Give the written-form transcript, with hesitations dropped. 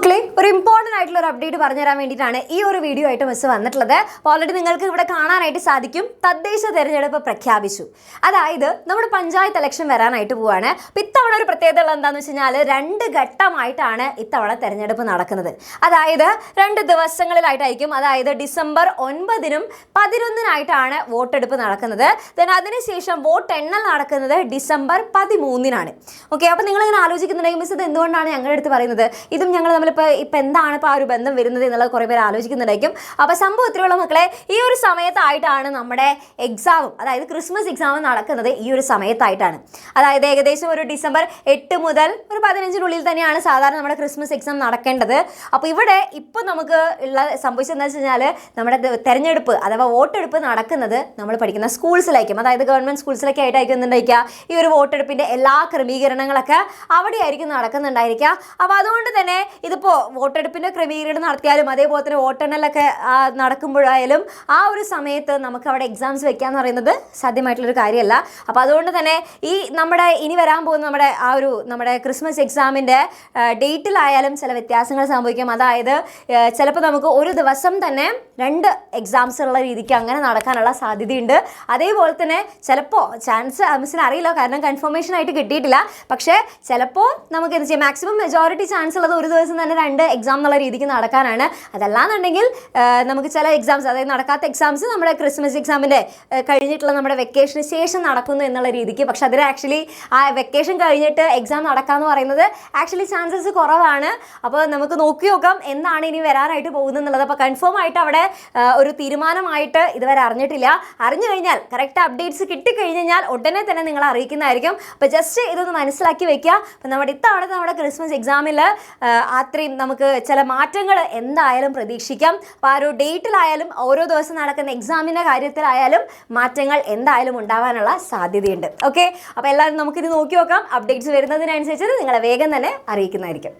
മക്കളെ ഒരു ഇമ്പോർട്ടൻ്റ് ആയിട്ടുള്ള ഒരു അപ്ഡേറ്റ് പറഞ്ഞു തരാൻ വേണ്ടിയിട്ടാണ് ഈ ഒരു വീഡിയോ ആയിട്ട് മിസ് വന്നിട്ടുള്ളത്. അപ്പോൾ ഓൾറെഡി നിങ്ങൾക്ക് ഇവിടെ കാണാനായിട്ട് സാധിക്കും, തദ്ദേശ തെരഞ്ഞെടുപ്പ് പ്രഖ്യാപിച്ചു. അതായത് നമ്മുടെ പഞ്ചായത്ത് ഇലക്ഷൻ വരാനായിട്ട് പോവുകയാണ്. അപ്പോൾ ഇത്തവണ ഒരു പ്രത്യേകത ഉള്ളത് എന്താണെന്ന് വെച്ച് കഴിഞ്ഞാൽ 2 ഘട്ടമായിട്ടാണ് ഇത്തവണ തെരഞ്ഞെടുപ്പ് നടക്കുന്നത്. അതായത് 2 ദിവസങ്ങളിലായിട്ടായിരിക്കും. അതായത് ഡിസംബർ 9-നും 11-നായിട്ടാണ് വോട്ടെടുപ്പ് നടക്കുന്നത്. ദെൻ അതിനുശേഷം വോട്ട് എണ്ണൽ നടക്കുന്നത് ഡിസംബർ 13-നാണ്. ഓക്കെ, അപ്പോൾ നിങ്ങളിങ്ങനെ ആലോചിക്കുന്നുണ്ടെങ്കിൽ മിസ് ഇത് എന്തുകൊണ്ടാണ് ഞങ്ങളുടെ അടുത്ത് പറയുന്നത്, ഇതും ഞങ്ങൾ നമ്മളിപ്പോൾ എന്താണ് ഇപ്പോൾ ആ ഒരു ബന്ധം വരുന്നത് എന്നുള്ളത് കുറേ പേര് ആലോചിക്കുന്നുണ്ടായിരിക്കും. അപ്പോൾ സംഭവത്തിലുള്ള മക്കളെ, ഈ ഒരു സമയത്തായിട്ടാണ് നമ്മുടെ എക്സാമും, അതായത് ക്രിസ്മസ് എക്സാം നടക്കുന്നത് ഈ ഒരു സമയത്തായിട്ടാണ്. അതായത് ഏകദേശം ഒരു ഡിസംബർ 8 മുതൽ ഒരു 15-നുള്ളിൽ തന്നെയാണ് സാധാരണ നമ്മുടെ ക്രിസ്മസ് എക്സാം നടക്കേണ്ടത്. അപ്പോൾ ഇവിടെ ഇപ്പോൾ നമുക്ക് സംഭവിച്ചതെന്ന് വെച്ച് കഴിഞ്ഞാൽ നമ്മുടെ തെരഞ്ഞെടുപ്പ് അഥവാ വോട്ടെടുപ്പ് നടക്കുന്നത് നമ്മൾ പഠിക്കുന്ന സ്കൂൾസിലേക്കും, അതായത് ഗവൺമെൻറ് സ്കൂൾസിലൊക്കെ ആയിട്ടായിരിക്കും ഉണ്ടായിരിക്കുക. ഈ ഒരു വോട്ടെടുപ്പിൻ്റെ എല്ലാ ക്രമീകരണങ്ങളൊക്കെ അവിടെയായിരിക്കും നടക്കുന്നുണ്ടായിരിക്കുക. അപ്പോൾ അതുകൊണ്ട് തന്നെ ഇതിപ്പോൾ വോട്ടെടുപ്പിൻ്റെ ക്രമീകരണം നടത്തിയാലും അതേപോലെ തന്നെ വോട്ടെണ്ണലൊക്കെ നടക്കുമ്പോഴായാലും ആ ഒരു സമയത്ത് നമുക്ക് അവിടെ എക്സാംസ് വെക്കുക എന്ന് പറയുന്നത് സാധ്യമായിട്ടുള്ളൊരു കാര്യമല്ല. അപ്പോൾ അതുകൊണ്ട് തന്നെ ഈ നമ്മുടെ ഇനി വരാൻ പോകുന്ന നമ്മുടെ ക്രിസ്മസ് എക്സാമിൻ്റെ ഡേറ്റിലായാലും ചില വ്യത്യാസങ്ങൾ സംഭവിക്കും. അതായത് ചിലപ്പോൾ നമുക്ക് ഒരു ദിവസം തന്നെ 2 എക്സാംസ് ഉള്ള രീതിക്ക് അങ്ങനെ നടക്കാനുള്ള സാധ്യതയുണ്ട്. അതേപോലെ തന്നെ ചിലപ്പോൾ ചാൻസ് മിസ്സിന് അറിയില്ല, കാരണം കൺഫർമേഷൻ ആയിട്ട് കിട്ടിയിട്ടില്ല. പക്ഷേ ചിലപ്പോൾ നമുക്ക് എന്ത് ചെയ്യാം, മാക്സിമം മെജോറിറ്റി ചാൻസ് ഉള്ളത് ഒരു ദിവസം തന്നെ 2 എക്സാം എന്നുള്ള രീതിക്ക് നടക്കാനാണ്. അതല്ലാന്നുണ്ടെങ്കിൽ നമുക്ക് ചില എക്സാംസ്, അതായത് നടക്കാത്ത എക്സാംസ് നമ്മുടെ ക്രിസ്മസ് എക്സാമിൻ്റെ കഴിഞ്ഞിട്ടുള്ള നമ്മുടെ വെക്കേഷന് ശേഷം നടക്കുന്നു എന്നുള്ള രീതിക്ക്. പക്ഷെ അതിൽ ആക്ച്വലി ആ വെക്കേഷൻ കഴിഞ്ഞിട്ട് എക്സാം നടക്കാമെന്ന് പറയുന്നത് ആക്ച്വലി ചാൻസസ് കുറവാണ്. അപ്പോൾ നമുക്ക് നോക്കാം എന്താണ് ഇനി വരാനായിട്ട് പോകുന്നത് എന്നുള്ളത്. അപ്പോൾ കൺഫേം ആയിട്ട് അവിടെ ഒരു തീരുമാനമായിട്ട് ഇതുവരെ അറിഞ്ഞിട്ടില്ല. അറിഞ്ഞു കഴിഞ്ഞാൽ കറക്റ്റ് അപ്ഡേറ്റ്സ് കിട്ടിക്കഴിഞ്ഞാൽ ഉടനെ തന്നെ നിങ്ങൾ അറിയിക്കുന്നതായിരിക്കും. അപ്പോൾ ജസ്റ്റ് ഇതൊന്ന് മനസ്സിലാക്കി വെക്കുക. അപ്പോൾ നമ്മുടെ ക്രിസ്മസ് എക്സാമിൽ അത്രയും നമുക്ക് ചില മാറ്റങ്ങൾ എന്തായാലും പ്രതീക്ഷിക്കാം. അപ്പോൾ ആ ഒരു ഡേറ്റിലായാലും ഓരോ ദിവസം നടക്കുന്ന എക്സാമിൻ്റെ കാര്യത്തിലായാലും മാറ്റങ്ങൾ എന്തായാലും ഉണ്ടാവാനുള്ള സാധ്യതയുണ്ട്. ഓക്കെ, അപ്പോൾ എല്ലാവരും നമുക്കിത് നോക്കി നോക്കാം. അപ്ഡേറ്റ്സ് വരുന്നതിനനുസരിച്ച് നിങ്ങളെ വേഗം തന്നെ അറിയിക്കുന്നതായിരിക്കും.